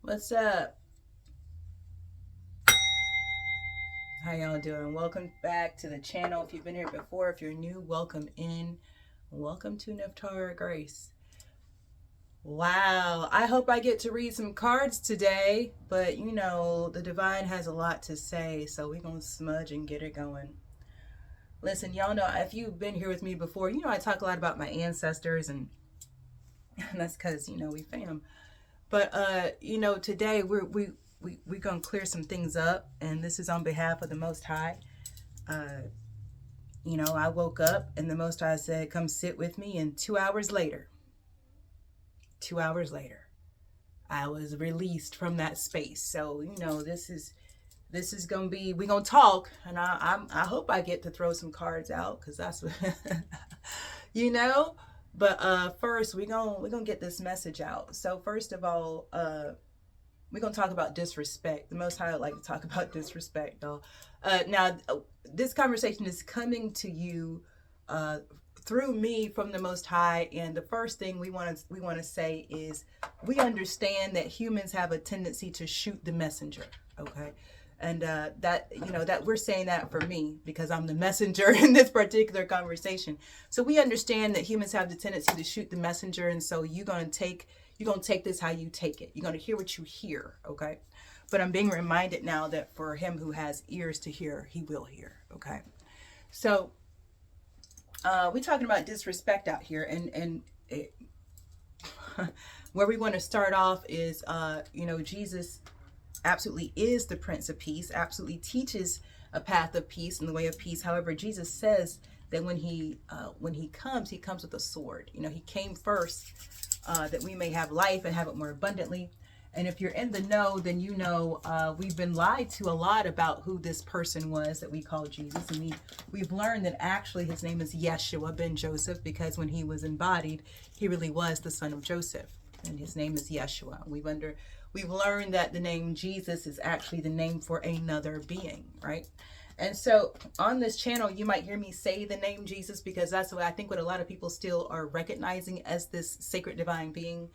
What's up? How y'all doing? Welcome back to the channel. If you've been here before, if you're new, welcome in. Welcome to Nephtara Grace. Wow, I hope I get to read some cards today, but you know, the divine has a lot to say, so we're gonna smudge and get it going. Listen, y'all know if you've been here with me before, you know I talk a lot about my ancestors, and that's because you know we fam. But today we're gonna clear some things up, and this is on behalf of the Most High. Uh, I woke up and the Most High said, "Come sit with me." And 2 hours later, 2 hours later, I was released from that space. So this is gonna be, we're gonna talk, and I hope I get to throw some cards out because that's what you know. But first we're gonna get this message out. So first of all, we're gonna talk about disrespect. The Most High would like to talk about disrespect, though. Now, this conversation is coming to you uh, through me from the Most High, and the first thing we want to say is we understand that humans have a tendency to shoot the messenger. Okay. And that we're saying that for me because I'm the messenger in this particular conversation. So we understand that humans have the tendency to shoot the messenger, and so you're gonna take this how you take it. You're gonna hear what you hear, okay? But I'm being reminded now that for him who has ears to hear, he will hear, okay? So we're talking about disrespect out here, and it, where we want to start off is Jesus absolutely is the Prince of Peace, absolutely teaches a path of peace and the way of peace. However, Jesus says that when he comes with a sword. He came first that we may have life and have it more abundantly. And if you're in the know, then we've been lied to a lot about who this person was that we call Jesus, and we've learned that actually his name is Yeshua ben Joseph, because when he was embodied, he really was the son of Joseph, and his name is Yeshua. We've learned that the name Jesus is actually the name for another being, right? And so on this channel, you might hear me say the name Jesus because that's what I think what a lot of people still are recognizing as this sacred divine being.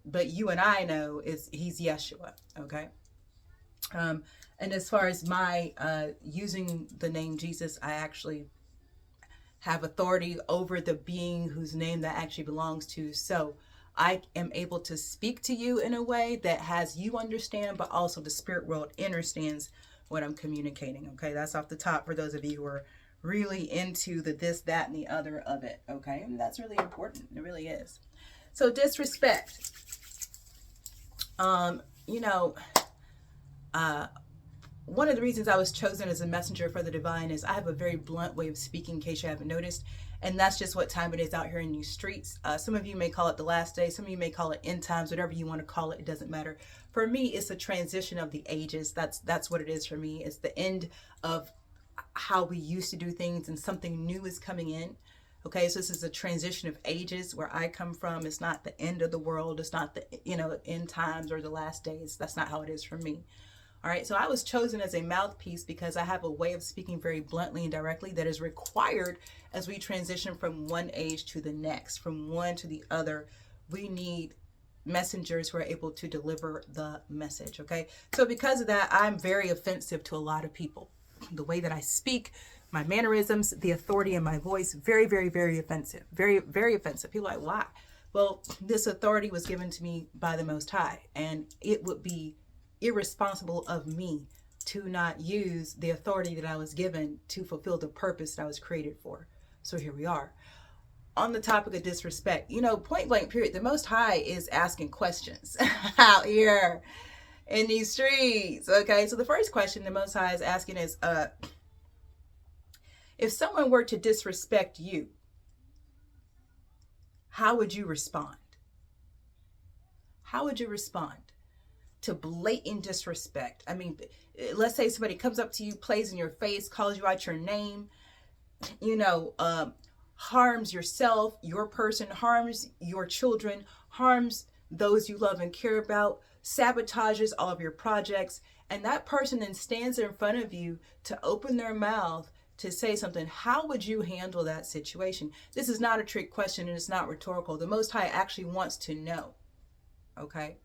But you and I know he's Yeshua, okay? And as far as my using the name Jesus, I actually have authority over the being whose name that actually belongs to. So I am able to speak to you in a way that has you understand, but also the spirit world understands what I'm communicating. Okay, that's off the top for those of you who are really into the this, that, and the other of it. Okay, and that's really important. It really is. So disrespect. Um, you know, one of the reasons I was chosen as a messenger for the divine is I have a very blunt way of speaking, in case you haven't noticed. And that's just what time it is out here in these streets. Some of you may call it the last day. Some of you may call it end times, whatever you want to call it. It doesn't matter. For me, it's a transition of the ages. That's what it is for me. It's the end of how we used to do things, and something new is coming in. Okay, so this is a transition of ages where I come from. It's not the end of the world. It's not the end times or the last days. That's not how it is for me. All right, so I was chosen as a mouthpiece because I have a way of speaking very bluntly and directly that is required as we transition from one age to the next, from one to the other. We need messengers who are able to deliver the message, okay? So because of that, I'm very offensive to a lot of people. The way that I speak, my mannerisms, the authority in my voice, very, very, very offensive. Very, very offensive. People are like, why? Well, this authority was given to me by the Most High, and it would be irresponsible of me to not use the authority that I was given to fulfill the purpose that I was created for. So here we are. On the topic of disrespect, point blank period, the Most High is asking questions out here in these streets. Okay, so the first question the Most High is asking is, if someone were to disrespect you, how would you respond? How would you respond to blatant disrespect? I mean, let's say somebody comes up to you, plays in your face, calls you out your name, harms yourself, your person, harms your children, harms those you love and care about, sabotages all of your projects, and that person then stands in front of you to open their mouth to say something. How would you handle that situation? This is not a trick question, and it's not rhetorical. The Most High actually wants to know, okay?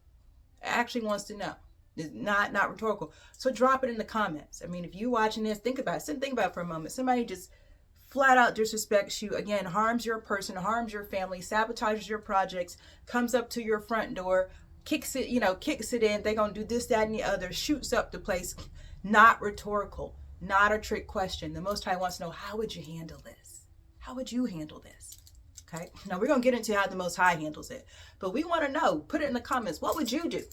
actually wants to know. It's not rhetorical. So drop it in the comments. I mean, if you watching this, think about it. Think about it for a moment. Somebody just flat out disrespects you, again, harms your person, harms your family, sabotages your projects, comes up to your front door, kicks it in. They're going to do this, that, and the other, shoots up the place. Not rhetorical, not a trick question. The Most High wants to know, how would you handle this? How would you handle this? Okay. Now we're going to get into how the Most High handles it, but we want to know, put it in the comments. What would you do?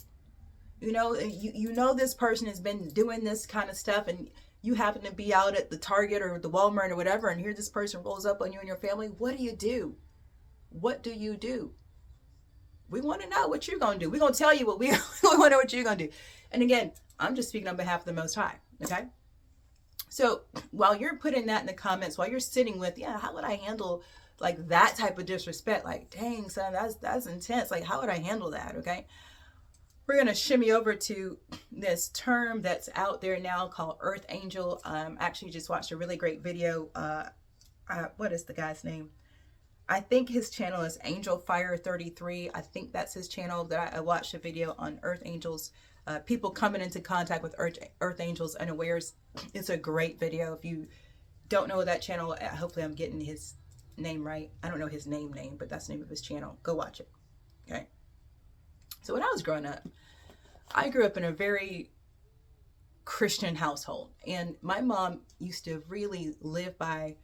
You know, this person has been doing this kind of stuff, and you happen to be out at the Target or the Walmart or whatever, and here this person rolls up on you and your family. What do you do? What do you do? We want to know what you're going to do. We're going to tell you what we want to know what you're going to do. And again, I'm just speaking on behalf of the Most High. Okay. So while you're putting that in the comments, while you're sitting with, how would I handle like that type of disrespect? Like, dang, son, that's intense. Like, how would I handle that? Okay. We're going to shimmy over to this term that's out there now called Earth Angel. Actually just watched a really great video. What is the guy's name? I think his channel is Angel Fire 33. I think that's his channel. That I watched a video on Earth Angels. People coming into contact with Earth Angels unawares. It's a great video. If you don't know that channel, hopefully I'm getting his name right. I don't know his name, but that's the name of his channel. Go watch it. Okay. So when I was growing up, I grew up in a very Christian household, and my mom used to really live by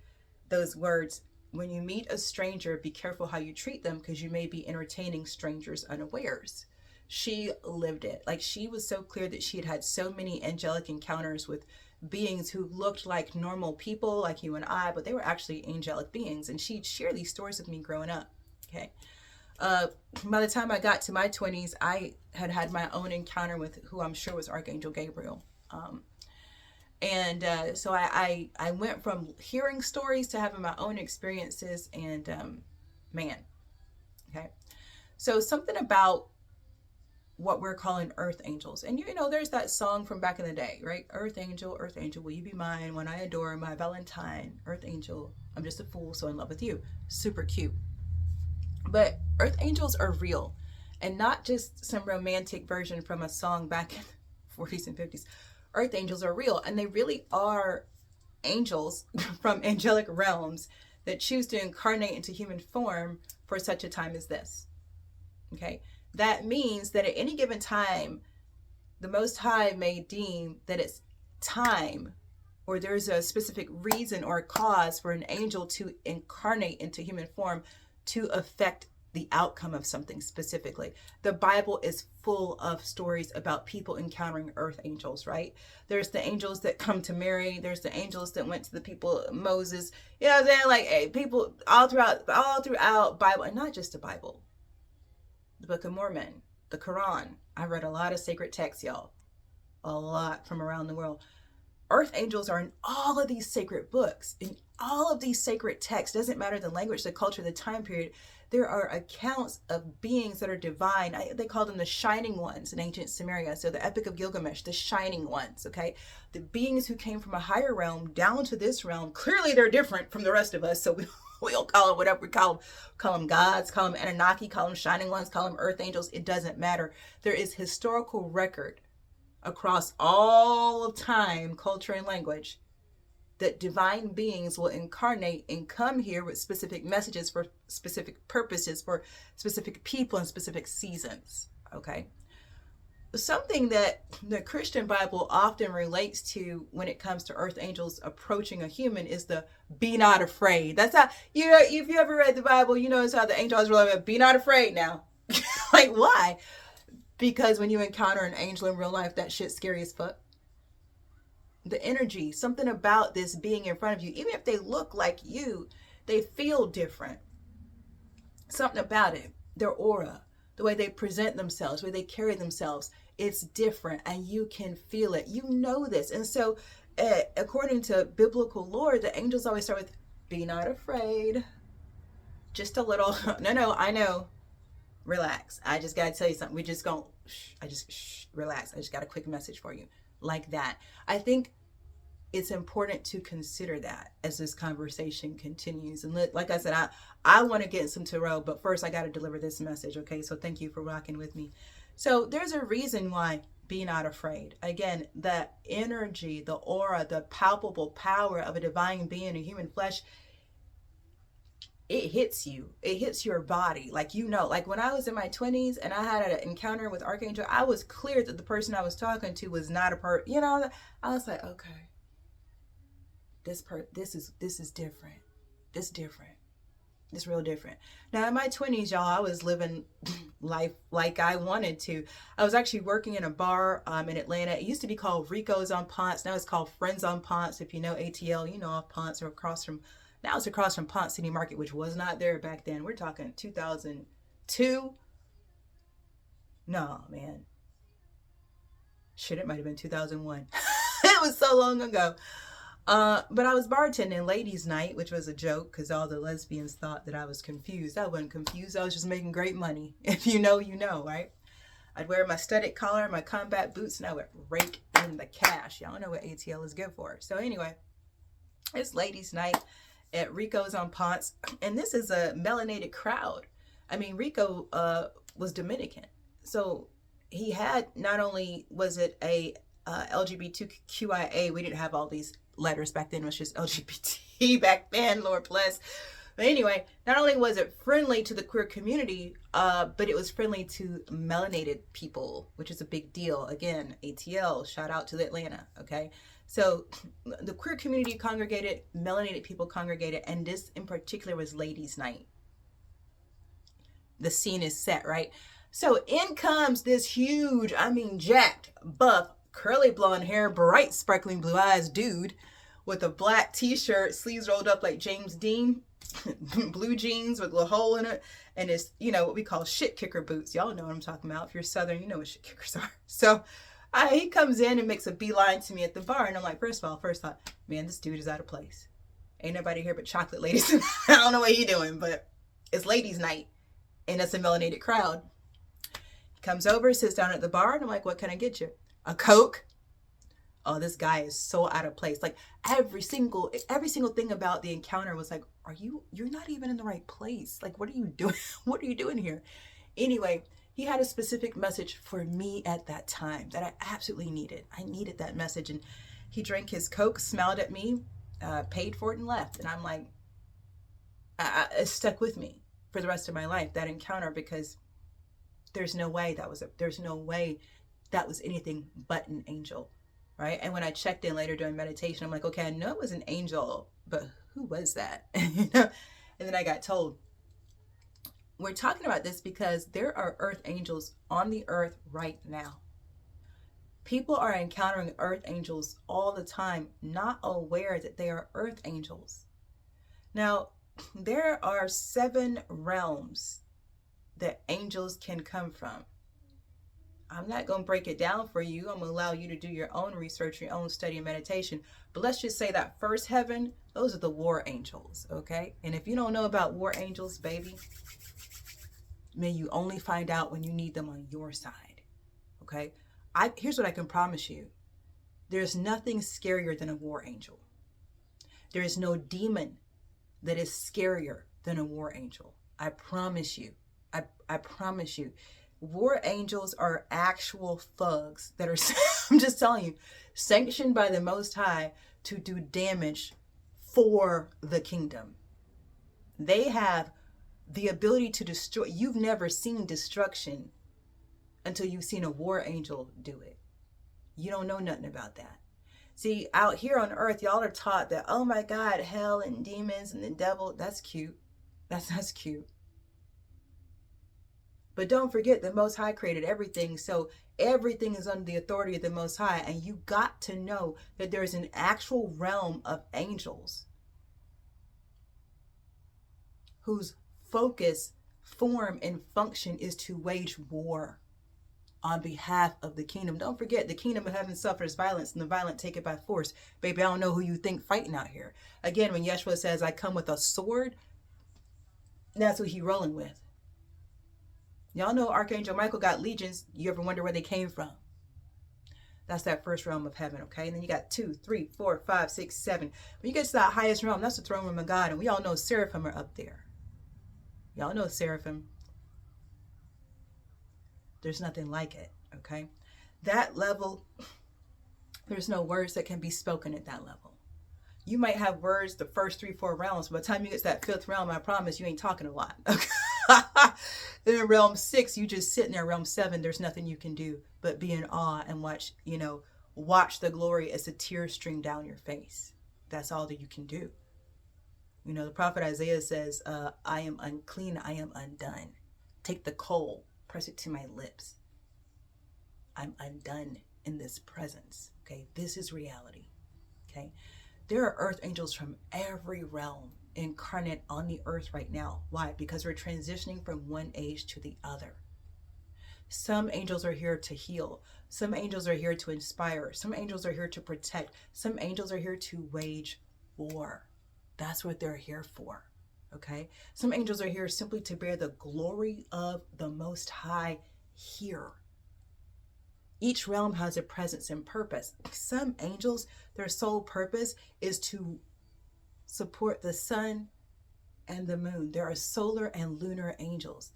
those words. When you meet a stranger, be careful how you treat them, because you may be entertaining strangers unawares. She lived it. Like, she was so clear that she had had so many angelic encounters with beings who looked like normal people like you and I, but they were actually angelic beings. And she'd share these stories with me growing up. Okay. By the time I got to my 20s, I had my own encounter with who I'm sure was Archangel Gabriel. So I went from hearing stories to having my own experiences, and man, okay. So something about what we're calling Earth Angels. And there's that song from back in the day, right? Earth Angel, will you be mine when I adore my Valentine? Earth Angel, I'm just a fool, so in love with you. Super cute. But Earth Angels are real, and not just some romantic version from a song back in the 40s and 50s. Earth Angels are real, and they really are angels from angelic realms that choose to incarnate into human form for such a time as this. Okay, that means that at any given time, the Most High may deem that it's time, or there's a specific reason or a cause for an angel to incarnate into human form to affect the outcome of something specifically. The Bible is full of stories about people encountering earth angels, right? There's the angels that come to Mary. There's the angels that went to the people, Moses. You know what I'm saying? Like, people all throughout Bible, and not just the Bible, the Book of Mormon, the Quran. I read a lot of sacred texts, y'all. A lot from around the world. Earth angels are in all of these sacred books, in all of these sacred texts. Doesn't matter the language, the culture, the time period. There are accounts of beings that are divine. They call them the shining ones in ancient Sumeria. So the Epic of Gilgamesh, the shining ones, okay? The beings who came from a higher realm down to this realm. Clearly they're different from the rest of us. So we'll call them whatever we call them. Call them gods, call them Anunnaki, call them shining ones, call them earth angels. It doesn't matter. There is historical record across all of time, culture, and language that divine beings will incarnate and come here with specific messages for specific purposes, for specific people and specific seasons, okay? Something that the Christian Bible often relates to when it comes to earth angels approaching a human is the be not afraid. That's how, if you ever read the Bible, it's how the angels were like, be not afraid now. Like, why? Because when you encounter an angel in real life, that shit's scary as fuck. The energy, something about this being in front of you, even if they look like you, they feel different. Something about it, their aura, the way they present themselves, the way they carry themselves, it's different, and you can feel it. You know this. And so according to biblical lore, the angels always start with, be not afraid. Just a little, no, I know. Relax. I just got to tell you something. We just going, relax. I just got a quick message for you. Like that. I think it's important to consider that as this conversation continues. And like I said, I want to get some tarot, but first I got to deliver this message. Okay. So thank you for rocking with me. So there's a reason why be not afraid. Again, the energy, the aura, the palpable power of a divine being in human flesh, it hits you. It hits your body. Like, like when I was in my 20s and I had an encounter with Archangel, I was clear that the person I was talking to was not a I was like, okay, this is different. This different. It's real different. Now, in my 20s, y'all, I was living life like I wanted to. I was actually working in a bar in Atlanta. It used to be called Rico's on Ponce. Now it's called Friends on Ponce. If you know ATL, you know off Ponce or now it's across from Ponce City Market, which was not there back then. We're talking 2002. No, man. Shit, it might have been 2001. It was so long ago. But I was bartending ladies' night, which was a joke because all the lesbians thought that I was confused. I wasn't confused. I was just making great money. If you know, you know, right? I'd wear my studded collar, my combat boots, and I would rake in the cash. Y'all know what ATL is good for. So anyway, it's ladies' night at Rico's on Ponce, and this is a melanated crowd. I mean, Rico was Dominican. So he had, not only was it a LGBTQIA, we didn't have all these letters back then, it was just LGBT back then, Lord bless. But anyway, not only was it friendly to the queer community, but it was friendly to melanated people, which is a big deal. Again, ATL, shout out to Atlanta, okay? So the queer community congregated, melanated people congregated, and this in particular was ladies' night. The scene is set, right? So in comes this huge, I mean jacked, buff, curly blonde hair, bright sparkling blue eyes dude with a black t-shirt, sleeves rolled up like James Dean, blue jeans with a hole in it, and it's, what we call shit kicker boots. Y'all know what I'm talking about. If you're Southern, you know what shit kickers are. So he comes in and makes a beeline to me at the bar, and I'm like, first thought, man, this dude is out of place. Ain't nobody here but chocolate ladies. I don't know what he doing, but it's ladies' night, and it's a melanated crowd. He comes over, sits down at the bar, and I'm like, what can I get you? A Coke? Oh, this guy is so out of place. Like every single thing about the encounter was like, you're not even in the right place. Like, what are you doing? What are you doing here? Anyway, he had a specific message for me at that time that I absolutely needed. I needed that message. And he drank his Coke, smiled at me, paid for it, and left. And I'm like, it stuck with me for the rest of my life, that encounter, because there's no way that was anything but an angel, right? And when I checked in later during meditation, I'm like, okay, I know it was an angel, but who was that? And then I got told. We're talking about this because there are earth angels on the earth right now. People are encountering earth angels all the time, not aware that they are earth angels. Now, there are 7 realms that angels can come from. I'm not going to break it down for you. I'm going to allow you to do your own research, your own study and meditation. But let's just say that first heaven, those are the war angels, okay? And if you don't know about war angels, baby, may you only find out when you need them on your side, okay? Here's what I can promise you. There's nothing scarier than a war angel. There is no demon that is scarier than a war angel. I promise you. I promise you. War angels are actual thugs that are, I'm just telling you, sanctioned by the Most High to do damage for the kingdom. They have the ability to destroy. You've never seen destruction until you've seen a war angel do it. You don't know nothing about that. See, out here on earth, y'all are taught that, oh my God, hell and demons and the devil, that's cute. That's cute. But don't forget, the Most High created everything. So everything is under the authority of the Most High. And you got to know that there's an actual realm of angels whose focus, form, and function is to wage war on behalf of the kingdom. Don't forget, the kingdom of heaven suffers violence, and the violent take it by force. Baby, I don't know who you think fighting out here. Again, when Yeshua says, I come with a sword, that's what he rolling with. Y'all know Archangel Michael got legions. You ever wonder where they came from? That's that first realm of heaven, okay? And then you got 2, 3, 4, 5, 6, 7. When you get to that highest realm, that's the throne room of God. And we all know seraphim are up there. Y'all know seraphim. There's nothing like it, okay? That level, there's no words that can be spoken at that level. You might have words the first 3-4 realms. By the time you get to that 5th realm, I promise you ain't talking a lot. Okay? In realm 6, you just sitting there. Realm 7, there's nothing you can do but be in awe and watch, watch the glory as the tears stream down your face. That's all that you can do. The prophet Isaiah says, I am unclean, I am undone. Take the coal, press it to my lips. I'm undone in this presence. Okay, this is reality. Okay, there are earth angels from every realm incarnate on the earth right now. Why? Because we're transitioning from one age to the other. Some angels are here to heal. Some angels are here to inspire. Some angels are here to protect. Some angels are here to wage war. That's what they're here for. Okay? Some angels are here simply to bear the glory of the Most High here. Each realm has a presence and purpose. Some angels, their sole purpose is to support the sun and the moon. There are solar and lunar angels.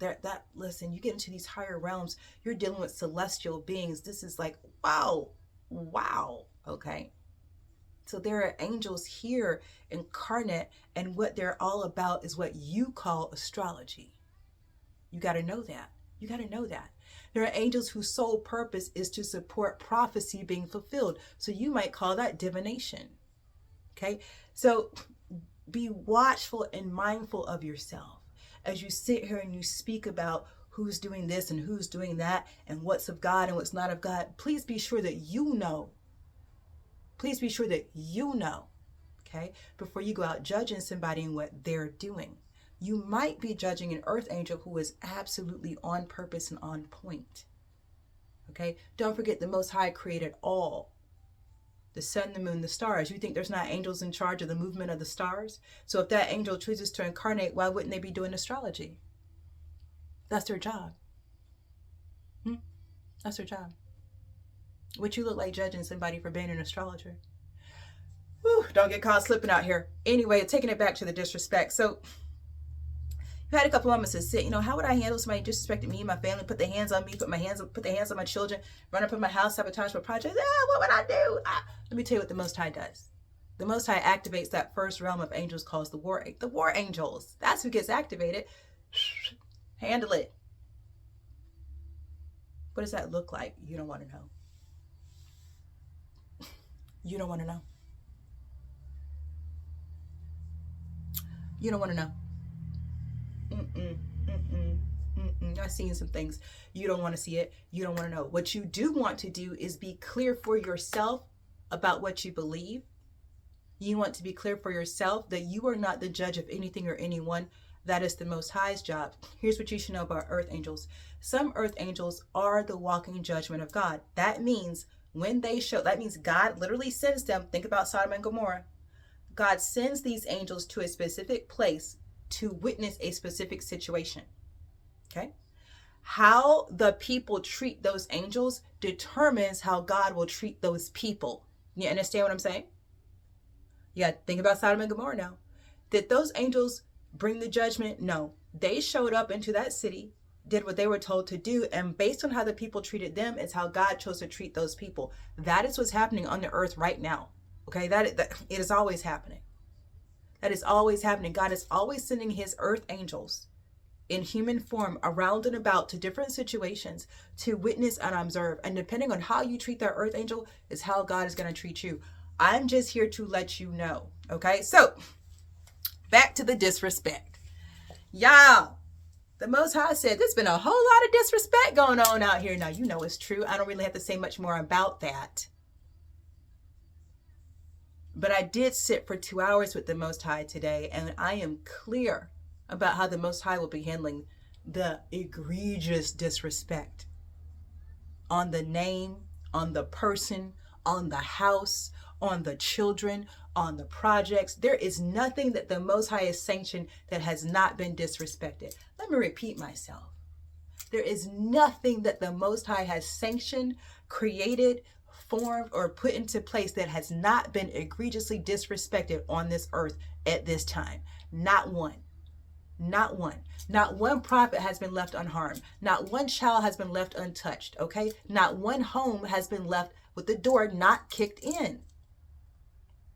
Listen, you get into these higher realms, you're dealing with celestial beings. This is like, wow, okay? So there are angels here incarnate, and what they're all about is what you call astrology. You got to know that. You got to know that. There are angels whose sole purpose is to support prophecy being fulfilled. So you might call that divination. Okay? So be watchful and mindful of yourself as you sit here and you speak about who's doing this and who's doing that and what's of God and what's not of God. Please be sure that you know. Please be sure that you know, okay, before you go out judging somebody and what they're doing. You might be judging an earth angel who is absolutely on purpose and on point. Okay, don't forget the Most High created all. The sun, the moon, the stars. You think there's not angels in charge of the movement of the stars? So if that angel chooses to incarnate, why wouldn't they be doing astrology? That's their job. That's their job. What you look like judging somebody for being an astrologer? Whew, don't get caught slipping out here. Anyway, taking it back to the disrespect. So you had a couple moments to sit, how would I handle somebody disrespecting me, my family, put their hands on me, put their hands on my children, run up in my house, sabotage my project? What would I do? Let me tell you what the Most High does. The Most High activates that first realm of angels called the war angels. That's who gets activated. Handle it. What does that look like? You don't want to know. You don't want to know. You don't want to know. I've seen some things. You don't want to see it. You don't want to know. What you do want to do is be clear for yourself about what you believe. You want to be clear for yourself that you are not the judge of anything or anyone. That is the Most High's job. Here's what you should know about earth angels. Some earth angels are the walking judgment of God. That means when they show, that means God literally sends them. Think about Sodom and Gomorrah. God sends these angels to a specific place to witness a specific situation. Okay? How the people treat those angels determines how God will treat those people. You understand what I'm saying? Yeah, think about Sodom and Gomorrah now. Did those angels bring the judgment? No. They showed up into that city, did what they were told to do, and based on how the people treated them is how God chose to treat those people. That is what's happening on the earth right now. Okay, that it is always happening. That is always happening. God is always sending his earth angels in human form around and about to different situations to witness and observe. And depending on how you treat that earth angel is how God is going to treat you. I'm just here to let you know. Okay, so back to the disrespect. Y'all, the Most High said there's been a whole lot of disrespect going on out here. Now, you know it's true. I don't really have to say much more about that. But I did sit for 2 hours with the Most High today, and I am clear about how the Most High will be handling the egregious disrespect on the name, on the person, on the house, on the children, on the projects. There is nothing that the Most High has sanctioned that has not been disrespected. Let me repeat myself. There is nothing that the Most High has sanctioned, created, formed, or put into place that has not been egregiously disrespected on this earth at this time. Not one. Not one. Not one prophet has been left unharmed. Not one child has been left untouched, okay? Not one home has been left with the door not kicked in.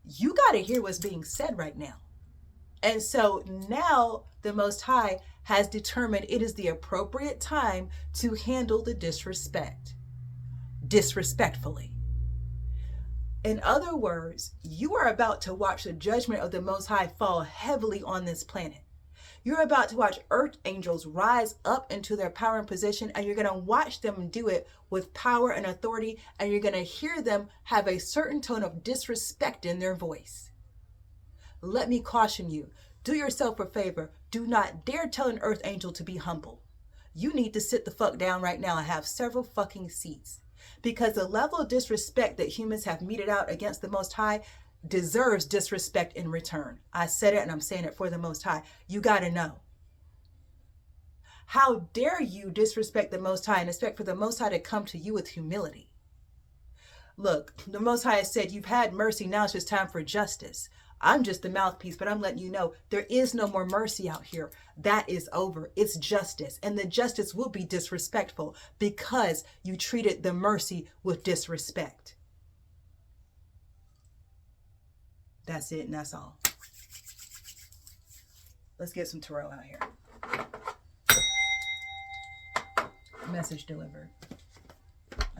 You got to hear what's being said right now. And so now the Most High has determined it is the appropriate time to handle the disrespect. Disrespectfully. In other words, you are about to watch the judgment of the Most High fall heavily on this planet. You're about to watch earth angels rise up into their power and position, and you're going to watch them do it with power and authority, and you're going to hear them have a certain tone of disrespect in their voice. Let me caution you. Do yourself a favor. Do not dare tell an earth angel to be humble. You need to sit the fuck down right now and have several fucking seats. Because the level of disrespect that humans have meted out against the Most High deserves disrespect in return. I said it and I'm saying it for the Most High. You got to know. How dare you disrespect the Most High and expect for the Most High to come to you with humility? Look, the Most High has said, you've had mercy, now it's just time for justice. I'm just the mouthpiece, but I'm letting you know there is no more mercy out here. That is over. It's justice. And the justice will be disrespectful because you treated the mercy with disrespect. That's it and that's all. Let's get some tarot out here. Message delivered.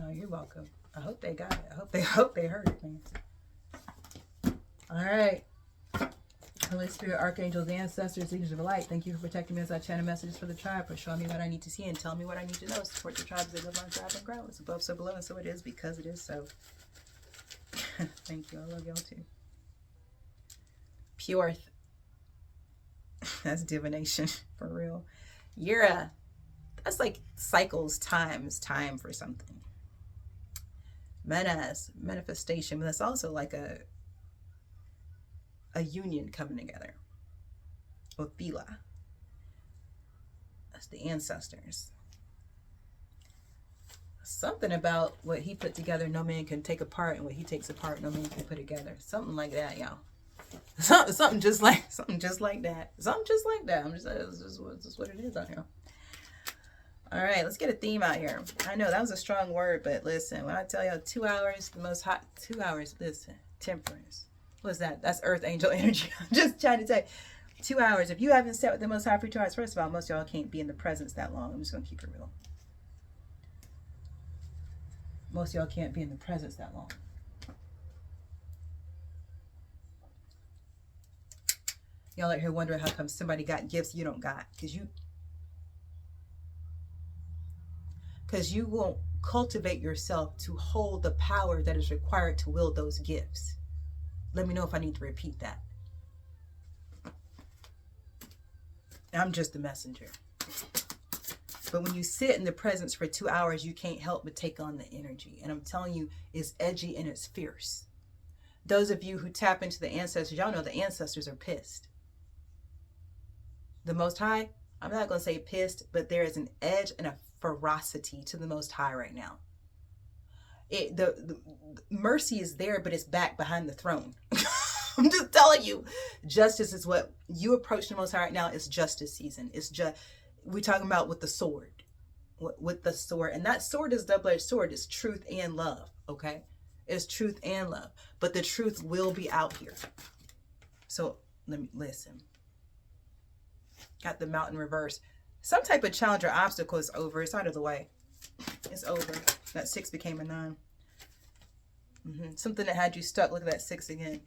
Oh, you're welcome. I hope they got it. I hope they heard it, man. All right. Holy Spirit, archangels, ancestors, leaders of light, thank you for protecting me as I channel messages for the tribe, for showing me what I need to see and tell me what I need to know. Support the tribes that live on, thrive, and grow. It's above, so below, and so it is because it is so. Thank you. I love y'all too. Pure. That's divination for real. Yura. That's like cycles, times, time for something. Menas, manifestation, but that's also like a union coming together. Othila. That's the ancestors. Something about what he put together, no man can take apart, and what he takes apart, no man can put together. Something like that, y'all. Something just like that. Something just like that. It's just what it is out here. All right, let's get a theme out here. I know that was a strong word, but listen, when I tell you 2 hours, the most hot 2 hours, listen, temperance. What's that? That's earth angel energy. I'm just trying to tell you. 2 hours. If you haven't sat with the Most High for 2 hours, first of all, most of y'all can't be in the presence that long. I'm just going to keep it real. Most of y'all can't be in the presence that long. Y'all out here wondering how come somebody got gifts you don't got. Because you won't cultivate yourself to hold the power that is required to wield those gifts. Let me know if I need to repeat that. I'm just the messenger. But when you sit in the presence for 2 hours, you can't help but take on the energy. And I'm telling you, it's edgy and it's fierce. Those of you who tap into the ancestors, y'all know the ancestors are pissed. The Most High, I'm not going to say pissed, but there is an edge and a ferocity to the Most High right now. The mercy is there, but it's back behind the throne. I'm just telling you, justice is what you approach the Most High right now. It's justice season. It's just, we're talking about with the sword, with the sword, and that sword is double-edged sword. It's truth and love. Okay, it's truth and love, but the truth will be out here. So let me listen. Got the mountain reverse. Some type of challenge or obstacle is over. It's out of the way. It's over. That 6 became a 9. Something that had you stuck. Look at that 6 again.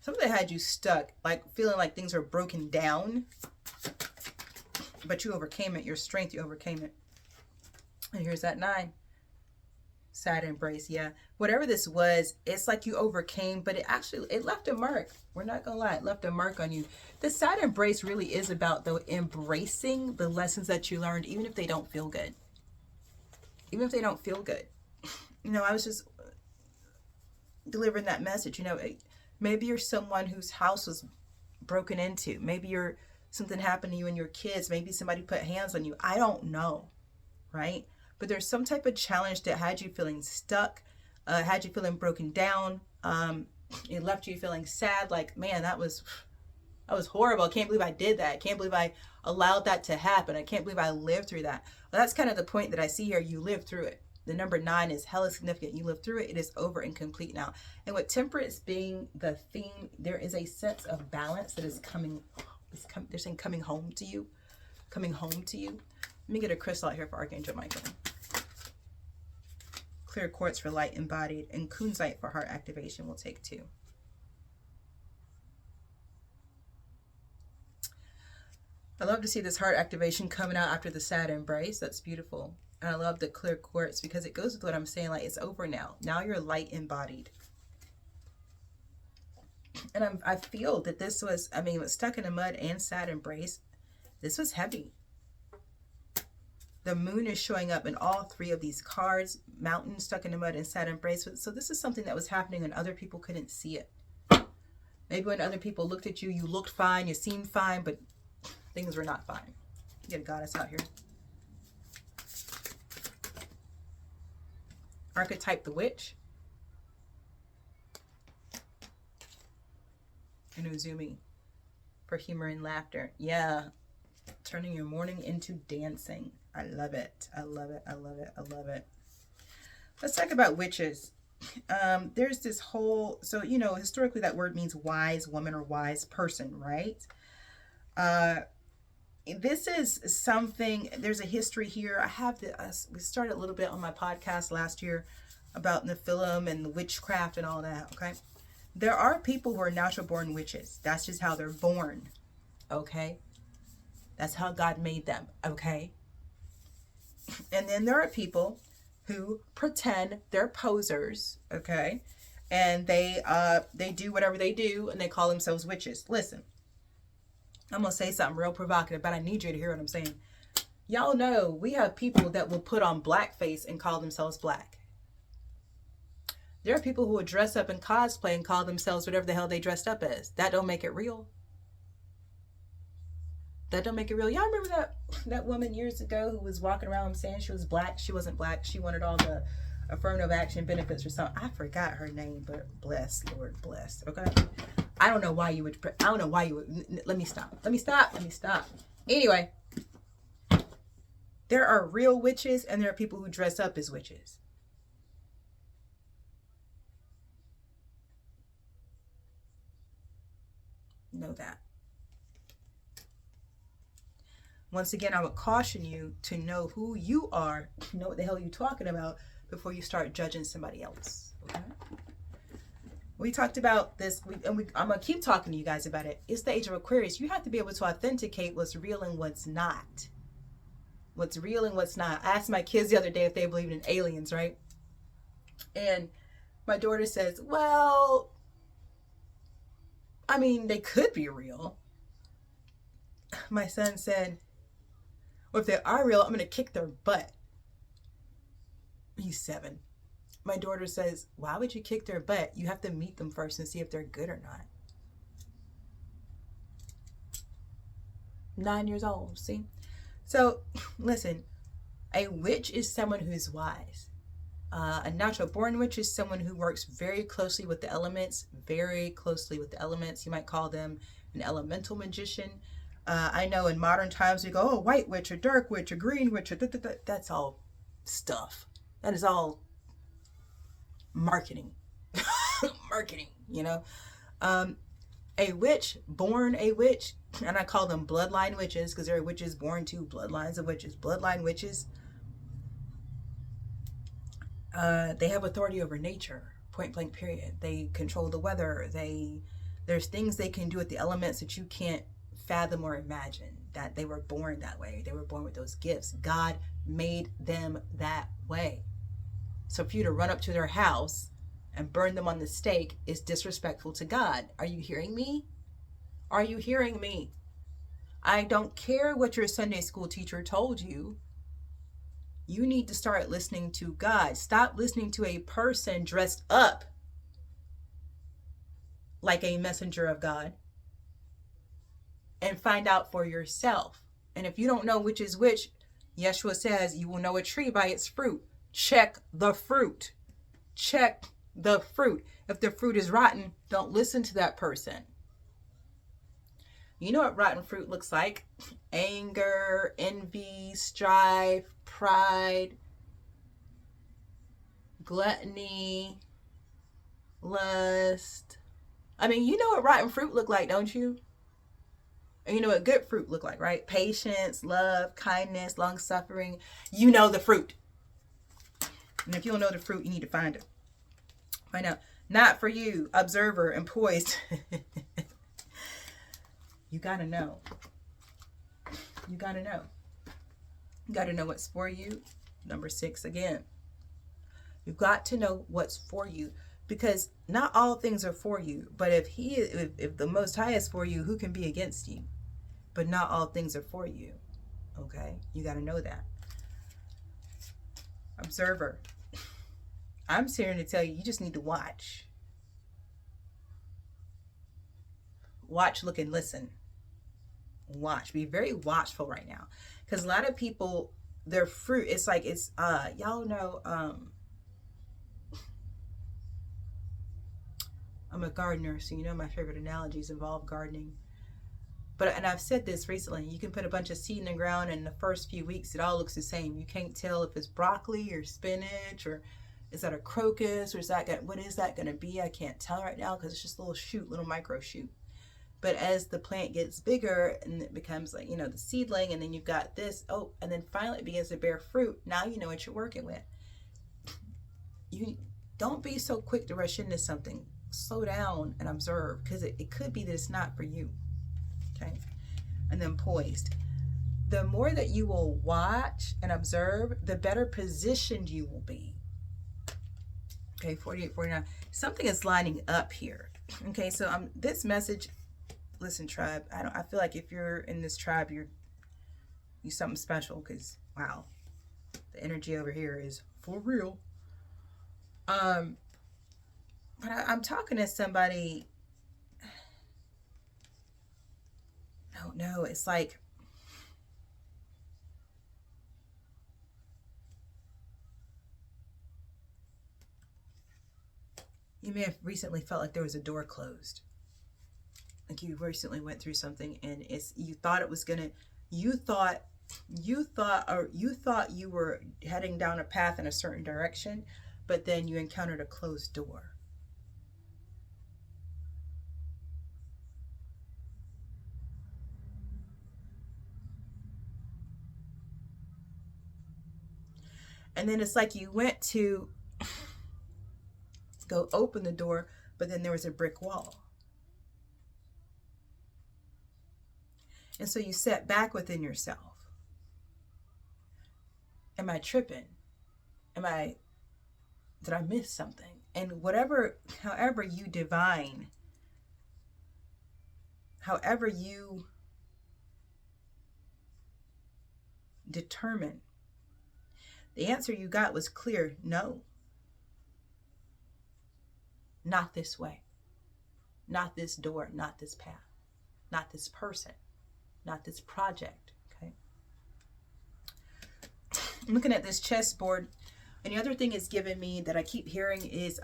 Something that had you stuck, like feeling like things were broken down. But you overcame it. Your strength, you overcame it. And here's that 9. Sad embrace. Yeah. Whatever this was, it's like you overcame, but it left a mark. We're not going to lie. It left a mark on you. The sad embrace really is about, though, embracing the lessons that you learned, even if they don't feel good. Even if they don't feel good. You know, I was just delivering that message. You know, maybe you're someone whose house was broken into. Maybe something happened to you and your kids. Maybe somebody put hands on you. I don't know. Right? But there's some type of challenge that had you feeling stuck, had you feeling broken down. It left you feeling sad, like, man, that was That was horrible. I can't believe I did that. I can't believe I allowed that to happen. I can't believe I lived through that. Well, that's kind of the point that I see here. You lived through it. The number 9 is hella significant. You lived through it. It is over and complete now. And with temperance being the theme, there is a sense of balance that is coming. They're saying coming home to you. Coming home to you. Let me get a crystal out here for Archangel Michael. Clear quartz for light embodied, and kunzite for heart activation. We'll take 2. I love to see this heart activation coming out after the sad embrace. That's beautiful. And I love the clear quartz because it goes with what I'm saying. Like, it's over now. Now you're light embodied. And I feel that this was, I mean, with stuck in the mud and sad embrace, this was heavy. The moon is showing up in all 3 of these cards. Mountain, stuck in the mud, and sad embrace. So this is something that was happening and other people couldn't see it. Maybe when other people looked at you, you looked fine, you seemed fine, but things were not fine. Get a goddess out here. Archetype the witch. And Uzumi for humor and laughter. Yeah. Turning your mourning into dancing. I love it. I love it. I love it. I love it. Let's talk about witches. There's this whole, so, you know, historically that word means wise woman or wise person, right? This is something, there's a history here. I have we started a little bit on my podcast last year about Nephilim and the witchcraft and all that, okay? There are people who are natural born witches. That's just how they're born, okay? That's how God made them, okay? And then there are people who pretend they're posers, okay? And they do whatever they do and they call themselves witches. Listen. I'm going to say something real provocative, but I need you to hear what I'm saying. Y'all know we have people that will put on blackface and call themselves black. There are people who will dress up in cosplay and call themselves whatever the hell they dressed up as. That don't make it real. That don't make it real. Y'all remember that woman years ago who was walking around saying she was black? She wasn't black. She wanted all the affirmative action benefits or something. I forgot her name, but bless, Lord, bless. Okay? I don't know why you would, let me stop. Anyway, there are real witches and there are people who dress up as witches. Know that. Once again, I would caution you to know who you are, know what the hell you're talking about before you start judging somebody else. Okay? We talked about this, I'm going to keep talking to you guys about it. It's the age of Aquarius. You have to be able to authenticate what's real and what's not. What's real and what's not. I asked my kids the other day if they believed in aliens, right? And my daughter says, well, I mean, they could be real. My son said, well, if they are real, I'm going to kick their butt. He's 7. My daughter says, why would you kick their butt? You have to meet them first and see if they're good or not. 9 years old, see? So, listen, a witch is someone who's wise. A natural born witch is someone who works very closely with the elements, You might call them an elemental magician. I know in modern times we go, oh, white witch, or dark witch, or green witch, or that's all stuff. That is all marketing. You know. A witch, born a witch, and I call them bloodline witches because there are witches born to bloodlines of witches. Bloodline witches, they have authority over nature, point blank period. They control the weather. There's things they can do with the elements that you can't fathom or imagine, that they were born that way. They were born with those gifts. God made them that way. So for you to run up to their house and burn them on the stake is disrespectful to God. Are you hearing me? Are you hearing me? I don't care what your Sunday school teacher told you. You need to start listening to God. Stop listening to a person dressed up like a messenger of God and find out for yourself. And if you don't know which is which, Yeshua says you will know a tree by its fruit. Check the fruit. Check the fruit. If the fruit is rotten, don't listen to that person. You know what rotten fruit looks like? Anger, envy, strife, pride, gluttony, lust. I mean, you know what rotten fruit look like, don't you? And you know what good fruit look like, right? Patience, love, kindness, long suffering. You know the fruit. And if you don't know the fruit, you need to find it. Find out. Not for you, observer and poised. You gotta know. You gotta know. You gotta know what's for you. Number 6 again. You've got to know what's for you, because not all things are for you. But if the Most High is for you, who can be against you? But not all things are for you. Okay, you got to know that. Observer. I'm here to tell you, you just need to watch. Watch, look, and listen. Watch. Be very watchful right now, because a lot of people, their fruit, it's like it's y'all know. I'm a gardener, so you know my favorite analogies involve gardening. And I've said this recently, you can put a bunch of seed in the ground, and in the first few weeks it all looks the same. You can't tell if it's broccoli or spinach, or is that a crocus, or what is that going to be? I can't tell right now, because it's just a little shoot, little micro shoot. But as the plant gets bigger and it becomes like, the seedling, and then you've got this, and then finally it begins to bear fruit. Now you know what you're working with. You don't be so quick to rush into something. Slow down and observe, because it could be that it's not for you. Okay. And then poised. The more that you will watch and observe, the better positioned you will be. Okay, 48, 49. Something is lining up here. Okay, so this message, listen, tribe, I feel like if you're in this tribe, you're something special, because wow, the energy over here is for real. But I'm talking to somebody. No, it's like, you may have recently felt like there was a door closed. Like you recently went through something, and you thought you were heading down a path in a certain direction, but then you encountered a closed door. And then it's like you went to go open the door, but then there was a brick wall. And so you sat back within yourself. Am I tripping? Did I miss something? And however you divine, however you determine, the answer you got was clear. No. Not this way. Not this door. Not this path. Not this person. Not this project. Okay. I'm looking at this chessboard, and the other thing it's given me that I keep hearing is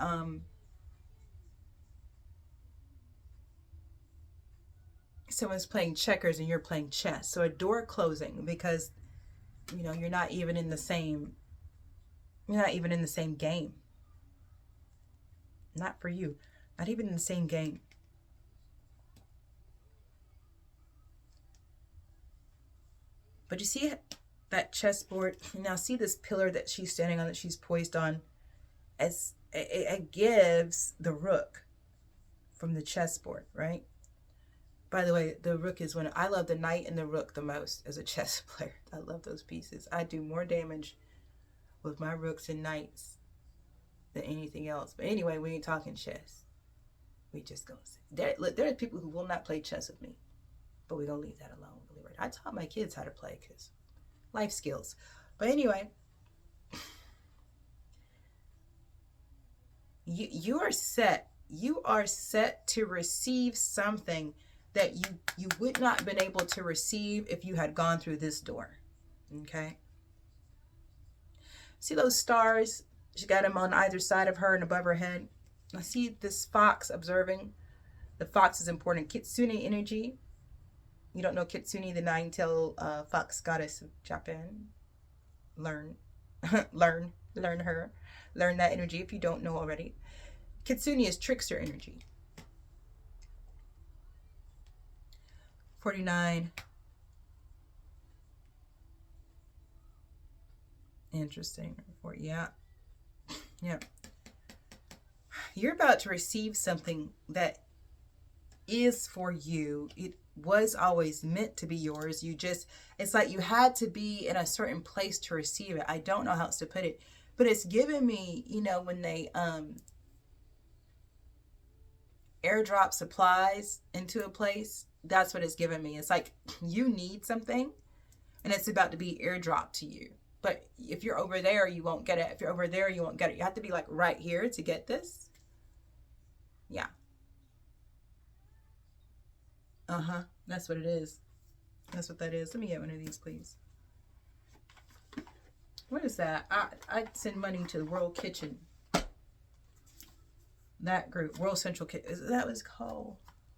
someone's playing checkers and you're playing chess. So a door closing, because you're not even in the same game. Not for you. Not even in the same game. But you see that chessboard? Now see this pillar that she's standing on, that she's poised on, as it gives the rook from the chessboard, right? By the way, the rook is I love the knight and the rook the most as a chess player. I love those pieces. I do more damage with my rooks and knights than anything else. But anyway, we ain't talking chess. We just gonna say there are people who will not play chess with me, but we're gonna leave that alone. I taught my kids how to play, because life skills. But anyway, you are set. You are set to receive something that you would not have been able to receive if you had gone through this door. Okay. See those stars? She got them on either side of her and above her head. I see this fox observing. The fox is important. Kitsune energy. You don't know Kitsune, the nine-tailed fox goddess of Japan? Learn. learn her. Learn that energy if you don't know already. Kitsune is trickster energy. 49. Interesting. Yeah. Yeah. You're about to receive something that is for you. It was always meant to be yours. It's like you had to be in a certain place to receive it. I don't know how else to put it, but it's given me, when they airdrop supplies into a place, that's what it's given me. It's like you need something and it's about to be airdropped to you. But if you're over there, you won't get it. If you're over there, you won't get it. You have to be like right here to get this. Yeah. That's what it is. That's what that is. Let me get one of these, please. What is that? I send money to the World Kitchen. That group, World Central Kitchen. Is that what it's called?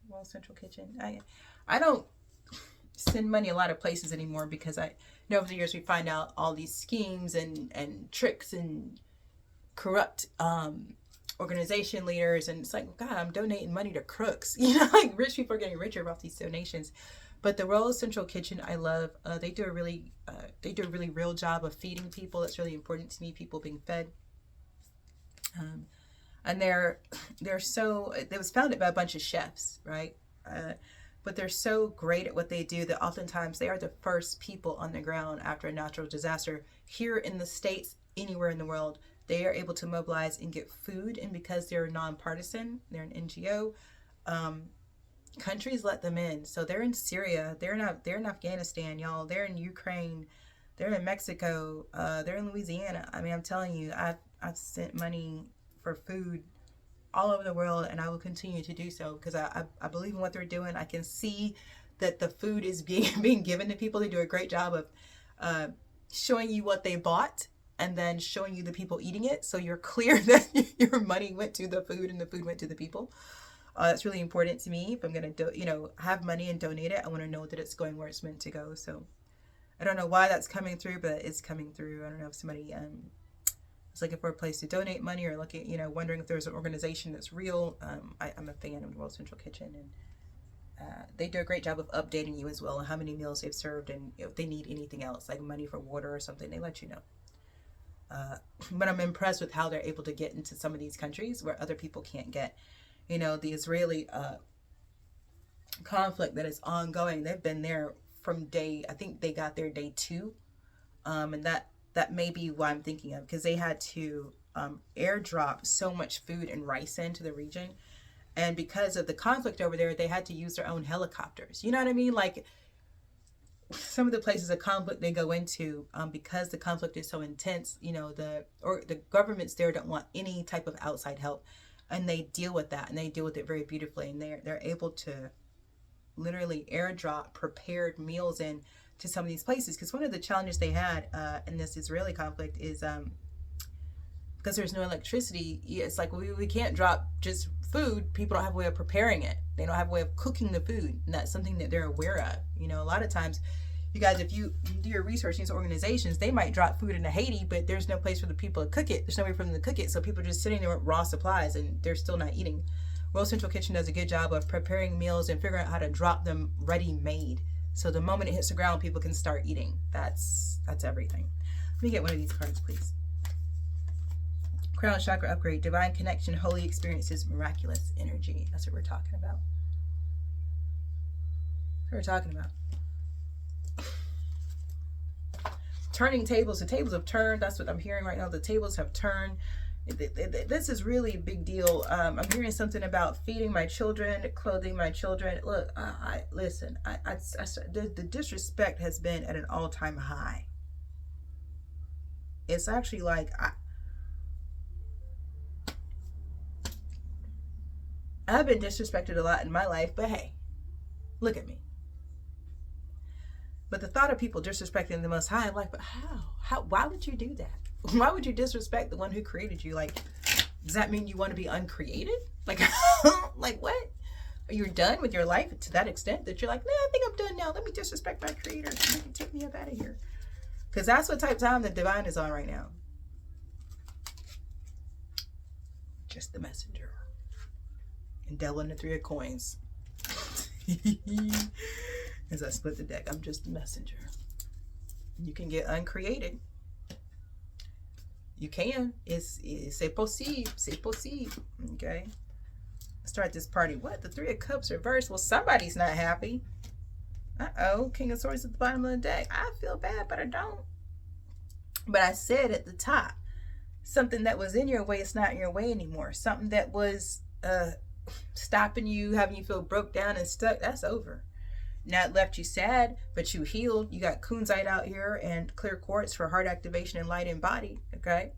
World Central Kitchen. I don't send money a lot of places anymore because over the years we find out all these schemes and tricks and corrupt organization leaders, and it's like, God, I'm donating money to crooks. Like rich people are getting richer off these donations. But the World Central Kitchen, I love. They do a really real job of feeding people. That's really important to me. People being fed. And they're so. It was founded by a bunch of chefs, right? But they're so great at what they do that oftentimes they are the first people on the ground after a natural disaster here in the States, anywhere in the world. They are able to mobilize and get food, and because they're nonpartisan, they're an NGO. Countries let them in. So they're in Syria, they're in Afghanistan, y'all. They're in Ukraine, they're in Mexico, they're in Louisiana. I mean, I'm telling you, I've sent money for food all over the world, and I will continue to do so because I believe in what they're doing. I can see that the food is being given to people. They do a great job of showing you what they bought and then showing you the people eating it, so you're clear that your money went to the food and the food went to the people. That's really important to me. If I'm going to have money and donate it, I want to know that it's going where it's meant to go. So I don't know why that's coming through, but it's coming through. I don't know if somebody is looking for a place to donate money or looking, wondering if there's an organization that's real. I'm a fan of the World Central Kitchen, and they do a great job of updating you as well on how many meals they've served, and if they need anything else, like money for water or something, they let you know. But I'm impressed with how they're able to get into some of these countries where other people can't get. The Israeli conflict that is ongoing, they've been there from I think they got there day 2. And that may be what I'm thinking of, because they had to airdrop so much food and rice into the region. And because of the conflict over there, they had to use their own helicopters. You know what I mean? Like some of the places of conflict they go into, because the conflict is so intense, the governments there don't want any type of outside help. And they deal with that, and they deal with it very beautifully. And they're able to literally airdrop prepared meals in to some of these places. Because one of the challenges they had in this Israeli conflict is because there's no electricity, it's like we can't drop just food. People don't have a way of preparing it. They don't have a way of cooking the food. And that's something that they're aware of. A lot of times, you guys, if you do your research in these organizations, they might drop food into Haiti, but there's no place for the people to cook it. There's no way for them to cook it. So people are just sitting there with raw supplies and they're still not eating. World Central Kitchen does a good job of preparing meals and figuring out how to drop them ready-made. So the moment it hits the ground, people can start eating. That's everything. Let me get one of these cards, please. Crown Chakra Upgrade, Divine Connection, Holy Experiences, Miraculous Energy. That's what we're talking about. That's what we're talking about. Turning tables. The tables have turned. That's what I'm hearing right now. The tables have turned. This is really a big deal. I'm hearing something about feeding my children, clothing my children. Look, listen. The disrespect has been at an all-time high. It's actually like I've been disrespected a lot in my life, but hey, look at me. But the thought of people disrespecting the Most High, I'm like, but how? Why would you do that? Why would you disrespect the one who created you? Like, does that mean you want to be uncreated? Like, like what? You're done with your life to that extent that you're like, nah, I think I'm done now. Let me disrespect my creator so you can take me up out of here. Because that's what type of time the divine is on right now. Just the messenger. And devil in the 3 of coins. As I split the deck, I'm just the messenger. You can get uncreated. You can. C'est possible. C'est possible. Okay. Start this party. What? The 3 of Cups reversed. Well, somebody's not happy. Uh-oh. King of Swords at the bottom of the deck. I feel bad, but I don't. But I said at the top, something that was in your way, it's not in your way anymore. Something that was stopping you, having you feel broke down and stuck, that's over. Now it left you sad, but you healed. You got kunzite out here and clear quartz for heart activation and light embodied. Okay.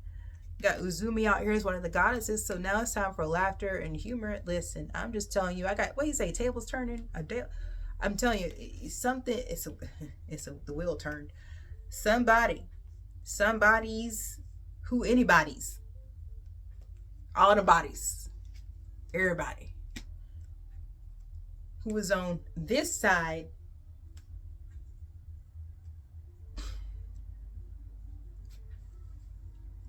You got Uzumi out here as one of the goddesses. So now it's time for laughter and humor. Listen, I'm just telling you, I got, what do you say, tables turning? I'm telling you, something, the wheel turned. Somebody's, anybody's, all the bodies, everybody who was on this side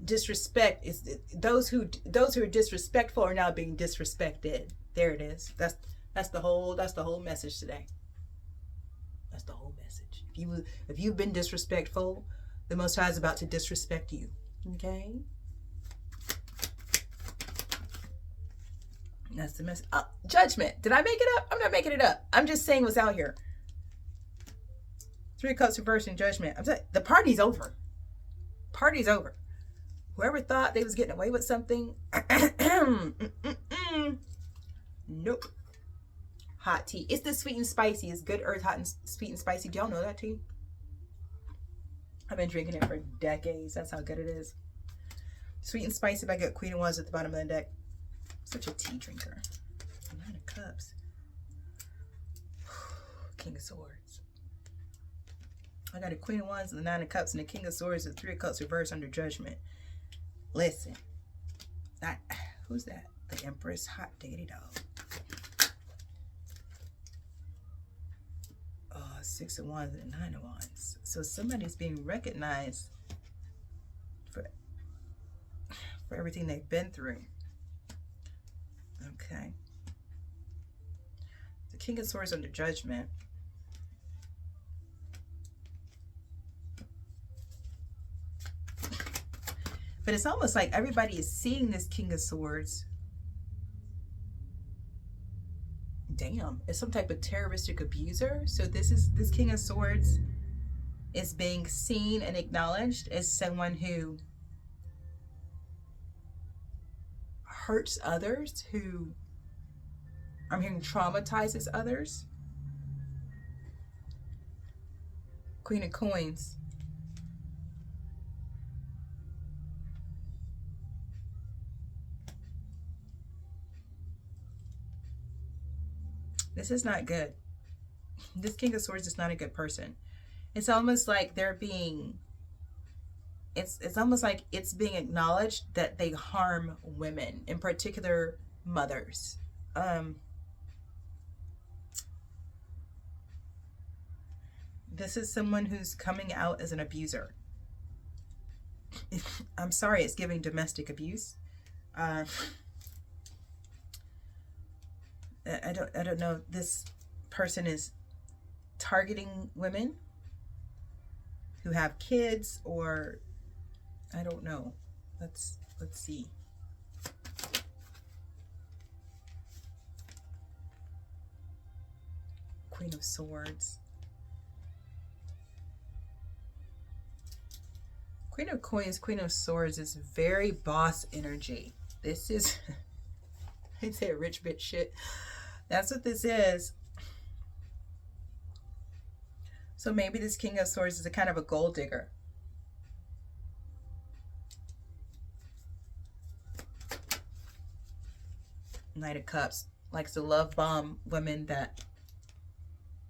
disrespect is those who are disrespectful are now being disrespected. There it is. That's the whole message today. That's the whole message. If you've been disrespectful, the Most High is about to disrespect you. Okay. That's the message. Oh, judgment. Did I make it up? I'm not making it up. I'm just saying what's out here. 3 of Cups reversed in judgment. I'm saying the party's over. Party's over. Whoever thought they was getting away with something, nope. Hot tea. It's the sweet and spicy. It's good earth, hot and sweet and spicy. Do y'all know that tea? I've been drinking it for decades. That's how good it is. Sweet and spicy by good Queen of Wands at the bottom of the deck. Such a tea drinker. 9 of Cups. King of Swords. I got a Queen of Wands and the 9 of Cups and the King of Swords and 3 of Cups reversed under judgment. Listen. Who's that? The Empress. Hot diggity dog. 6 of Wands and 9 of Wands. So somebody's being recognized for everything they've been through. Okay. The King of Swords under judgment. But it's almost like everybody is seeing this King of Swords. Damn, it's some type of terroristic abuser. So this King of Swords is being seen and acknowledged as someone who hurts others, who I'm hearing traumatizes others. Queen of Coins. This is not good. This King of Swords is not a good person. It's almost like they're being, it's almost like it's being acknowledged that they harm women, in particular mothers. This is someone who's coming out as an abuser. I'm sorry, it's giving domestic abuse. I don't know. This person is targeting women who have kids, or I don't know. Let's see. Queen of Swords. Queen of Coins, Queen of Swords is very boss energy. This is I'd say rich bitch shit. That's what this is. So maybe this King of Swords is a kind of a gold digger. Knight of Cups likes to love bomb women that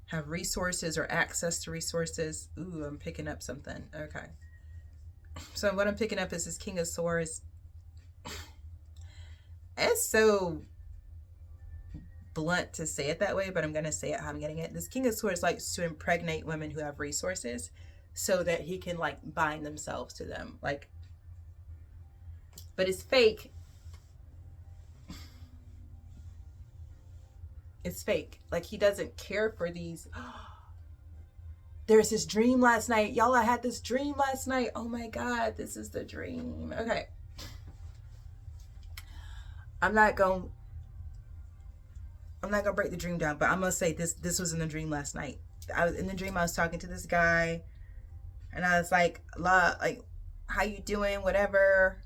have resources or access to resources. Ooh, I'm picking up something. Okay. So what I'm picking up is this King of Swords. It's so blunt to say it that way, but I'm going to say it how I'm getting it. This King of Swords likes to impregnate women who have resources so that he can like bind themselves to them. Like, but it's fake. It's fake. Like, he doesn't care for these. There's this dream last night. Y'all, I had this dream last night. Oh my God, this is the dream. Okay. I'm not gonna break the dream down, but I'm gonna say this was in the dream last night. I was in the dream, I was talking to this guy, and I was like, how you doing? Whatever.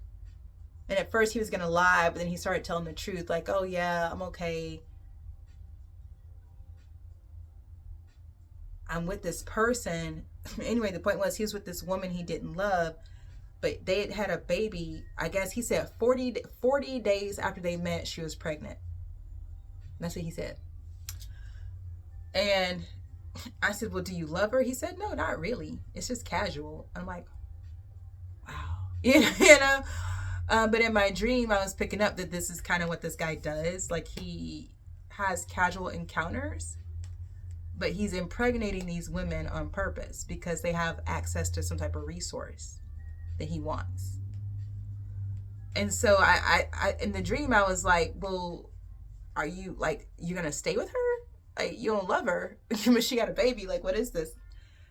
And at first he was gonna lie, but then he started telling the truth, like, oh yeah, I'm okay. I'm with this person. Anyway, the point was he was with this woman he didn't love, but they had had a baby. I guess he said 40 days after they met, she was pregnant. That's what he said. And I said, well, do you love her? He said, no, not really. It's just casual. I'm like, wow. You know? But in my dream, I was picking up that this is kind of what this guy does. Like, he has casual encounters, but he's impregnating these women on purpose because they have access to some type of resource that he wants. And so I in the dream, I was like, well, are you like, you're going to stay with her? Like, you don't love her, but she got a baby. Like, what is this?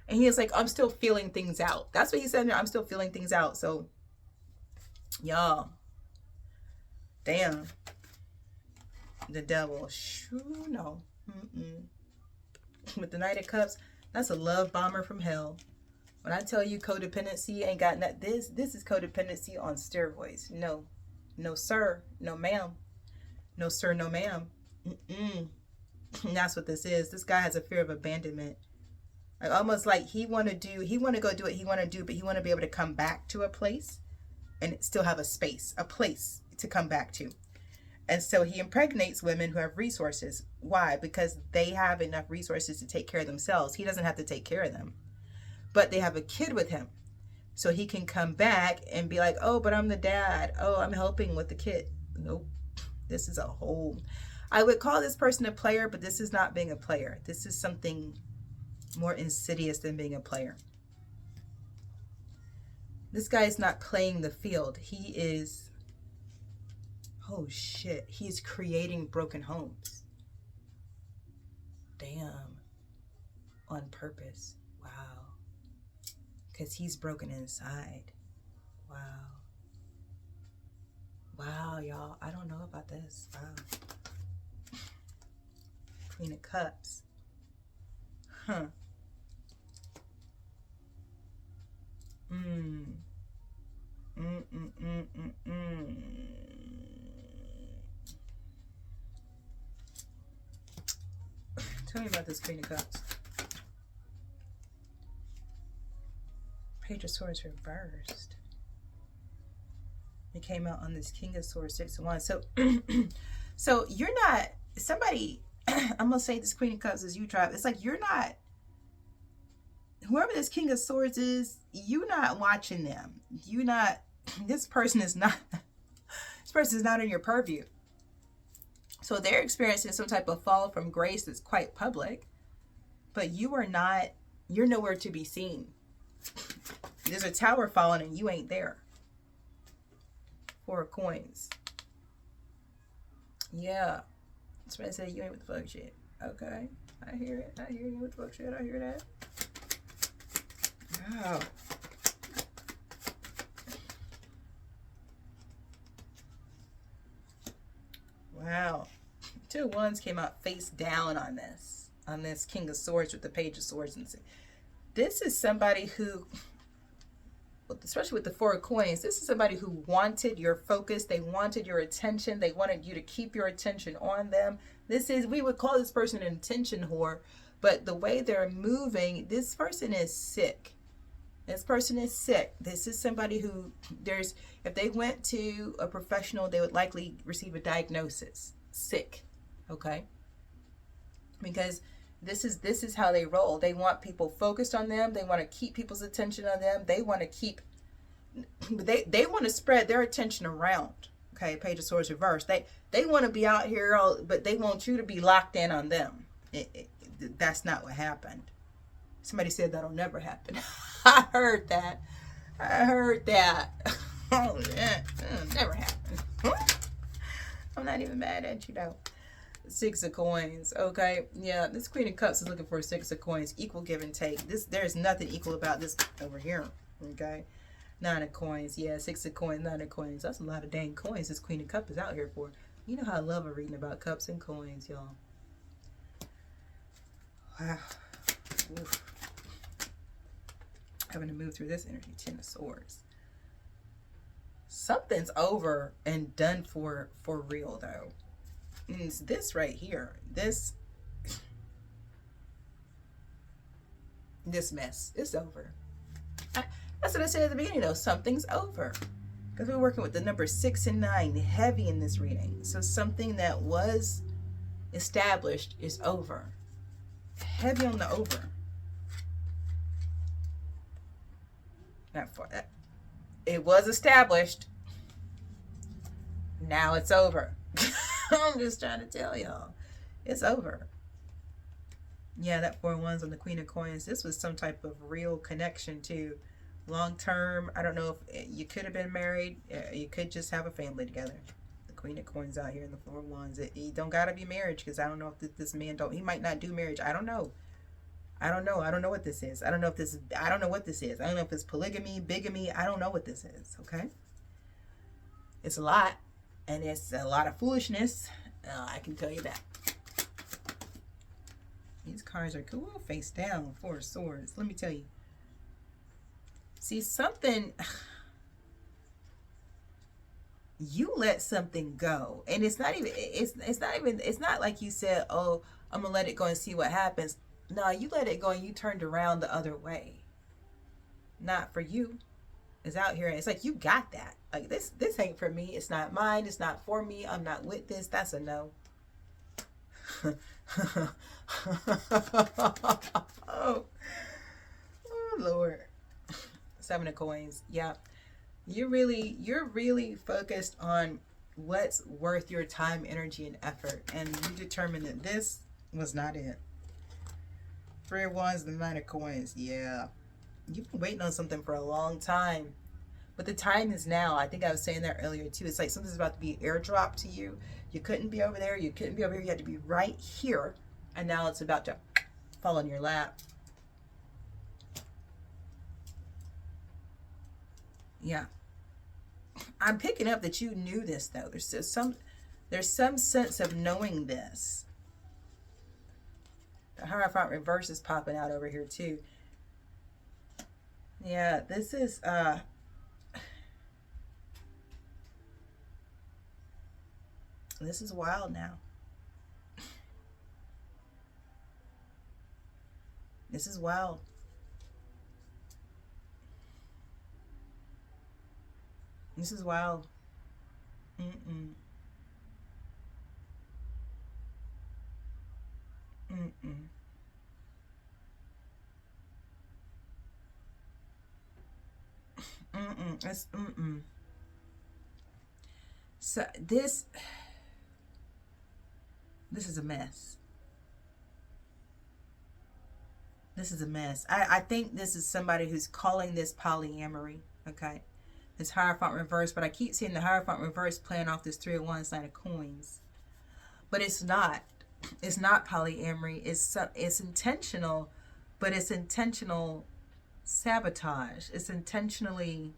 And he was like, I'm still feeling things out. That's what he said. I'm still feeling things out. So, y'all, damn, the devil, shoo, no. With the Knight of Cups, that's a love bomber from hell. When I tell you codependency ain't got nothing, this is codependency on steroids. No sir, no ma'am. No sir, no ma'am. And that's what this is. This guy has a fear of abandonment. Like, almost like he want to go do what he want to do, but he want to be able to come back to a place and still have a place to come back to. And so he impregnates women who have resources. Why? Because they have enough resources to take care of themselves. He doesn't have to take care of them. But they have a kid with him. So he can come back and be like, oh, but I'm the dad. Oh, I'm helping with the kid. Nope. This is a whole... I would call this person a player, but this is not being a player. This is something more insidious than being a player. This guy is not playing the field. He is... oh shit, he's creating broken homes. Damn. On purpose. Wow. Because he's broken inside. Wow. Wow, y'all. I don't know about this. Wow. Queen of Cups. Huh. Tell me about this Queen of Cups. Page of Swords reversed. It came out on this King of Swords, 6 of Wands. So, so you're not somebody. I'm gonna say this Queen of Cups is you, tribe. It's like you're not. Whoever this King of Swords is, you not watching them. You not. This person is not. This person is not in your purview. So they're experiencing some type of fall from grace that's quite public, but you are not. You're nowhere to be seen. There's a tower falling and you ain't there. 4 of Coins. Yeah. Somebody said you ain't with the fuck shit. Okay. I hear it. I hear you with the fuck shit. I hear that. Wow. Wow. 2 of Wands came out face down on this. On this King of Swords with the Page of Swords. And this is somebody who, especially with the 4 of Coins, this is somebody who wanted your focus. They wanted your attention. They wanted you to keep your attention on them. This is, we would call this person an attention whore, but the way they're moving, this person is sick. This person is sick. This is somebody who, if they went to a professional, they would likely receive a diagnosis. Sick. Okay? Because this is how they roll. They want people focused on them. They want to keep people's attention on them. They want to keep, they want to spread their attention around. Okay, Page of Swords reversed. They want to be out here, but they want you to be locked in on them. That's not what happened. Somebody said that'll never happen. I heard that. Oh, yeah. It'll never happen. I'm not even mad at you, though. Six of Coins. Okay. Yeah, this Queen of Cups is looking for a Six of Coins. Equal give and take. There's nothing equal about this over here. Okay. Nine of Coins. Yeah, Six of Coins, Nine of Coins. That's a lot of dang coins this Queen of Cups is out here for. You know how I love reading about cups and coins, y'all. Wow. Oof. Having to move through this energy. Ten of Swords. Something's over and done for real, though. And it's this right here. This mess. It's over. That's what I said at the beginning, though. Something's over. Because we're working with the number 6 and 9 heavy in this reading. So something that was established is over. Heavy on the over. Not for that. It was established. Now it's over. I'm just trying to tell y'all. It's over. Yeah, that 4 wands on the Queen of Coins. This was some type of real connection to long term. I don't know if you could have been married. You could just have a family together. The Queen of Coins out here in the 4 wands. You don't got to be married, because I don't know if this man he might not do marriage. I don't know. I don't know what this is. I don't know what this is. I don't know if it's polygamy, bigamy. I don't know what this is. Okay. It's a lot. And it's a lot of foolishness. I can tell you that. These cards are cool. Face down. 4 of Swords. Let me tell you. See, something. You let something go. And it's not even. It's not like you said, oh, I'm going to let it go and see what happens. No, you let it go and you turned around the other way. Not for you. It's out here. It's like, you got that. Like, this ain't for me. It's not mine. It's not for me. I'm not with this. That's a no. Oh, Lord. 7 of Coins. Yeah. You're really focused on what's worth your time, energy, and effort. And you determined that this was not it. 3 of Wands, the 9 of Coins. Yeah. You've been waiting on something for a long time. But the time is now. I think I was saying that earlier too. It's like something's about to be airdropped to you. You couldn't be over there. You couldn't be over here. You had to be right here. And now it's about to fall in your lap. Yeah. I'm picking up that you knew this, though. There's some sense of knowing this. The Hierophant reverse is popping out over here too. Yeah, this is wild now. This is wild. This is wild. Mm-mm. Mm-mm. Mm-mm. It's mm-mm. So this is a mess. This is a mess. I think this is somebody who's calling this polyamory. Okay. This Hierophant reverse, but I keep seeing the Hierophant reverse playing off this 3 of Wands, 9 of Coins. But it's not. It's not polyamory. It's intentional, but it's intentional sabotage. It's intentionally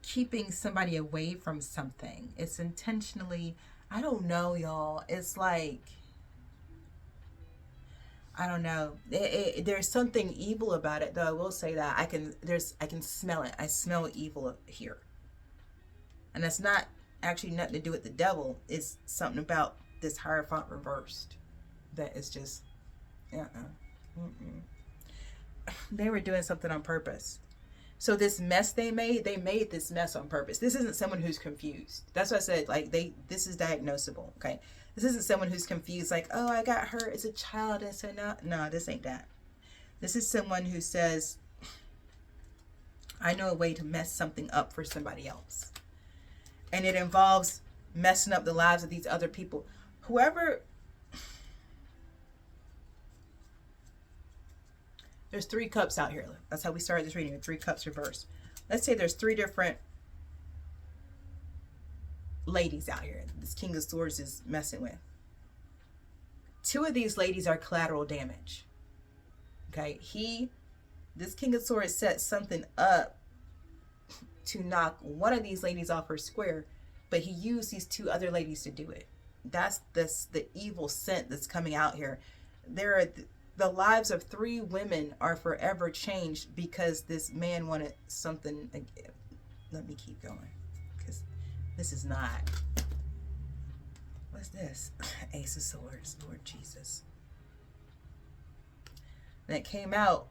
keeping somebody away from something. It's intentionally, I don't know, y'all. It's like, I don't know. There's something evil about it, though. I will say that I can smell it. I smell evil here, and that's not actually nothing to do with the devil. It's something about this Hierophant reversed that is just, They were doing something on purpose. So this mess they made this mess on purpose. This isn't someone who's confused. That's what I said. Like this is diagnosable. Okay. This isn't someone who's confused. Like, oh, I got hurt as a child. And so no, this ain't that. This is someone who says, I know a way to mess something up for somebody else. And it involves messing up the lives of these other people. Whoever, there's 3 cups out here. That's how we started this reading, 3 cups reversed. Let's say there's 3 different ladies out here this King of Swords is messing with. 2 of these ladies are collateral damage. Okay, this King of Swords set something up to knock one of these ladies off her square, but he used these 2 other ladies to do it. That's the evil scent that's coming out here. The lives of 3 women are forever changed because this man wanted something. Let me keep going, because this is not. What's this? Ace of Swords, Lord Jesus. And it came out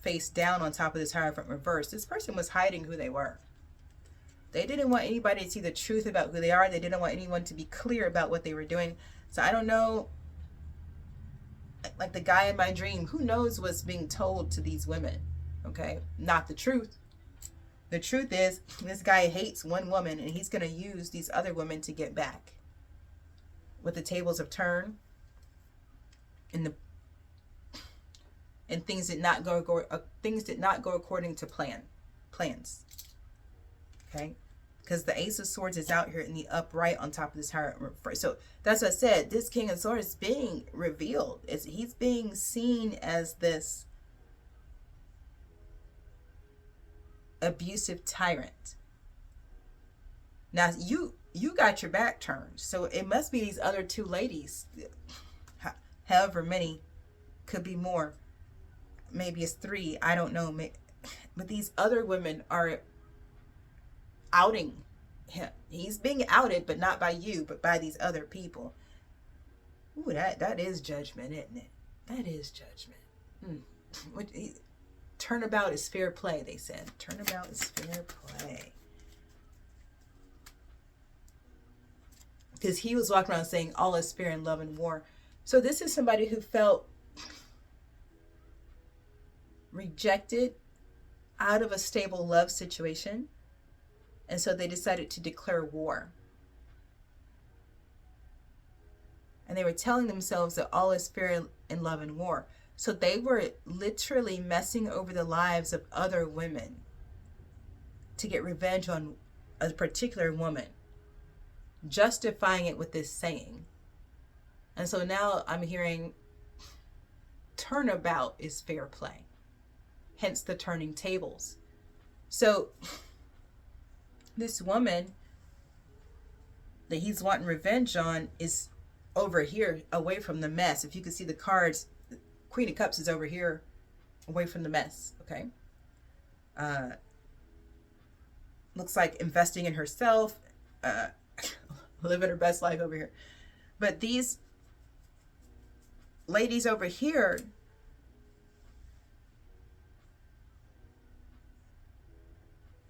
face down on top of this Hierophant reverse. This person was hiding who they were. They didn't want anybody to see the truth about who they are. They didn't want anyone to be clear about what they were doing. So I don't know, like the guy in my dream, who knows what's being told to these women? Okay, not the truth. The truth is, this guy hates one woman and he's going to use these other women to get back. With the tables of turn and things did not go according to plans. Okay, because the Ace of Swords is out here in the upright on top of this Hierophant. So that's what I said. This King of Swords is being revealed. He's being seen as this abusive tyrant. Now you got your back turned, so it must be these other 2 ladies, however many, could be more, maybe it's 3, I don't know, but these other women are outing him. He's being outed, but not by you, but by these other people. Ooh, that is judgment, isn't it? That is judgment. Turnabout is fair play, they said. Turnabout is fair play. Because he was walking around saying all is fair in love and war. So this is somebody who felt rejected out of a stable love situation. And so they decided to declare war. And they were telling themselves that all is fair in love and war. So they were literally messing over the lives of other women to get revenge on a particular woman, justifying it with this saying. And so now I'm hearing turnabout is fair play, hence the turning tables. So this woman that he's wanting revenge on is over here away from the mess. If you can see the cards, Queen of Cups is over here away from the mess. Okay, looks like investing in herself, living her best life over here. But these ladies over here,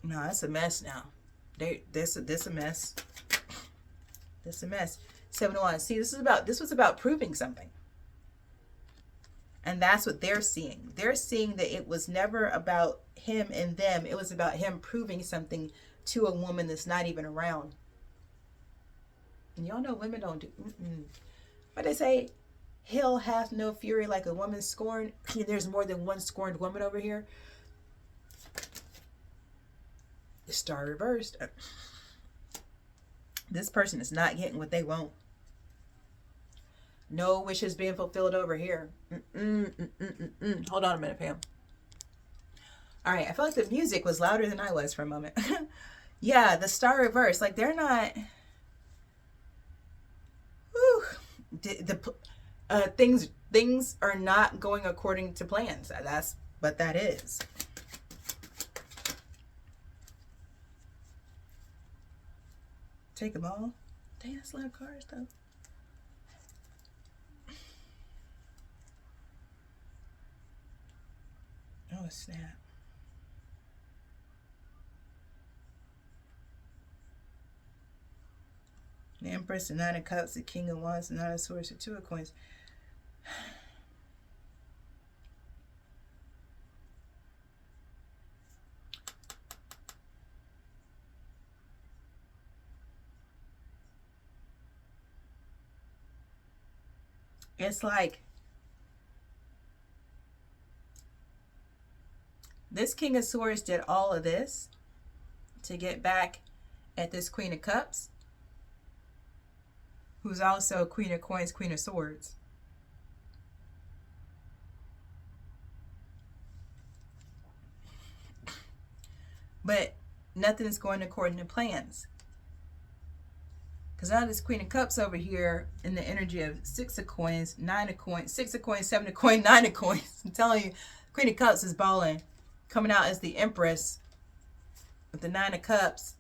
no, that's a mess now. This a mess. This a mess. 7 of Wands. See, this was about proving something. And that's what they're seeing. They're seeing that it was never about him and them. It was about him proving something to a woman that's not even around. And y'all know women don't do. But they say, hell hath no fury like a woman scorned. There's more than one scorned woman over here. The star reversed. This person is not getting what they want. No wishes being fulfilled over here. Hold on a minute, Pam. All right, I felt like the music was louder than I was for a moment. Yeah, the star reverse. Like they're not. Things are not going according to plans. That's what that is. Take them all. Dang, that's a lot of cards though. Oh, snap. The Empress, the 9 of Cups, the King of Wands, the 9 of Swords, the 2 of Coins. It's like this King of Swords did all of this to get back at this Queen of Cups, who's also Queen of Coins, Queen of Swords. But nothing's going according to plans. Because now this Queen of Cups over here in the energy of 6 of Coins, 9 of Coins, 6 of Coins, 7 of Coins, 9 of Coins. I'm telling you, Queen of Cups is balling. Coming out as the Empress with the 9 of Cups.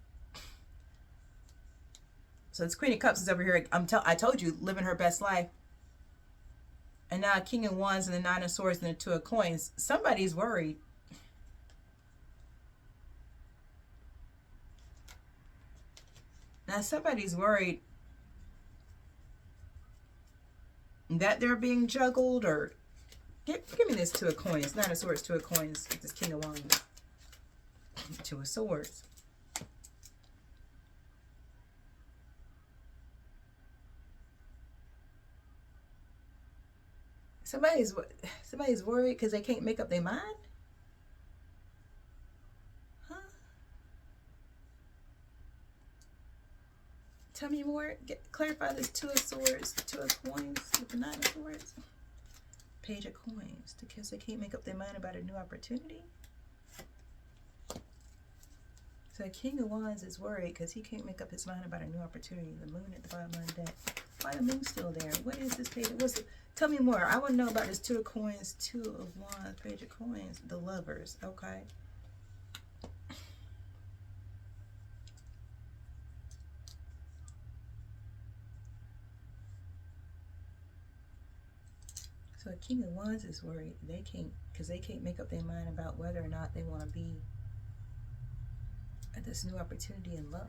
So this Queen of Cups is over here. I told you, living her best life. And now King of Wands and the 9 of Swords and the 2 of Coins. Somebody's worried. Now somebody's worried that they're being juggled, or give me this 2 of Coins, 9 of Swords, 2 of Coins, with this King of Wands, 2 of Swords. Somebody's worried because they can't make up their mind. Tell me more. Clarify this 2 of Swords, 2 of Coins with the 9 of Swords. Page of Coins. Because they can't make up their mind about a new opportunity. So King of Wands is worried because he can't make up his mind about a new opportunity. The Moon at the bottom of the deck. Why the Moon's still there? What is this page? Tell me more. I want to know about this 2 of Coins, 2 of Wands, Page of Coins. The Lovers. Okay. So the King of Wands is worried they can't make up their mind about whether or not they want to be at this new opportunity in love.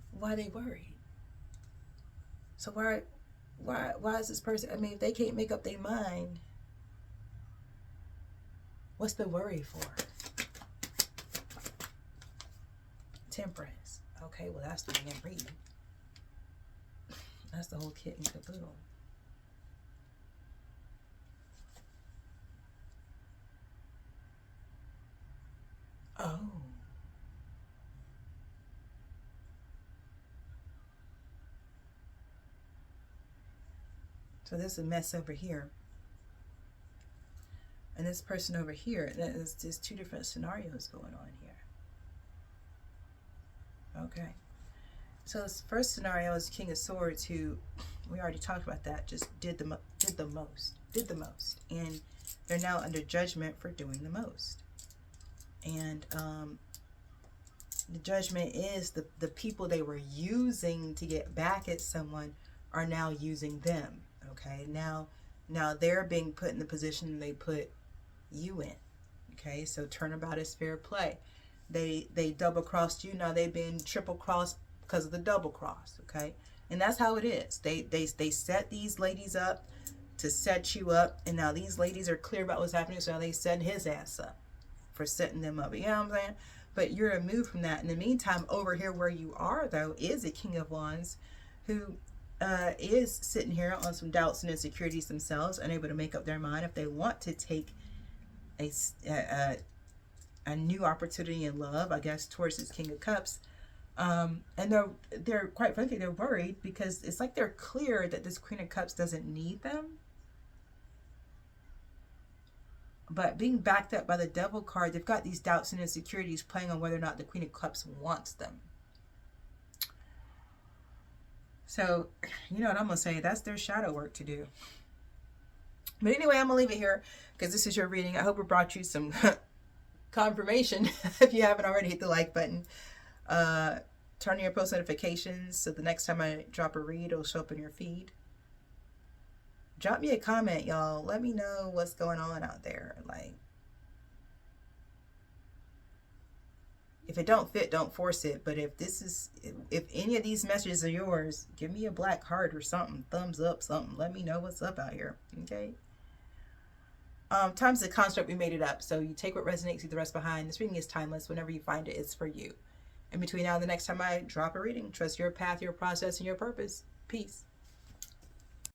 Why are they worried? So why is this person? I mean, if they can't make up their mind, what's the worry for? Temperance. Okay, well that's the damn reading. That's the whole kit and caboodle. Oh. So there's a mess over here. And this person over here, there's 2 different scenarios going on here. Okay. So this first scenario is King of Swords, who, we already talked about that, just did the most. And they're now under judgment for doing the most. And the judgment is the people they were using to get back at someone are now using them. Okay, now they're being put in the position they put you in. Okay, so turnabout is fair play. They double crossed you, now they've been triple crossed because of the double cross. Okay, and that's how it is. They set these ladies up to set you up, and now these ladies are clear about what's happening, so now they set his ass up for setting them up. You know what I'm saying? But you're removed from that. In the meantime, over here where you are, though, is a King of Wands who is sitting here on some doubts and insecurities themselves, unable to make up their mind if they want to take a new opportunity in love, I guess, towards this King of Cups. And they're quite frankly, they're worried because it's like they're clear that this Queen of Cups doesn't need them. But being backed up by the Devil card, they've got these doubts and insecurities playing on whether or not the Queen of Cups wants them. So, you know what I'm going to say? That's their shadow work to do. But anyway, I'm going to leave it here because this is your reading. I hope it brought you some confirmation. If you haven't already, hit the like button. Turn on your post notifications so the next time I drop a read, it'll show up in your feed. Drop me a comment, y'all. Let me know what's going on out there. Like, if it don't fit, don't force it. But if any of these messages are yours, give me a black heart or something, thumbs up, something. Let me know what's up out here. Okay. Time's the construct, we made it up. So you take what resonates, leave the rest behind. This reading is timeless. Whenever you find it, it's for you. In between now and the next time I drop a reading, trust your path, your process, and your purpose. Peace.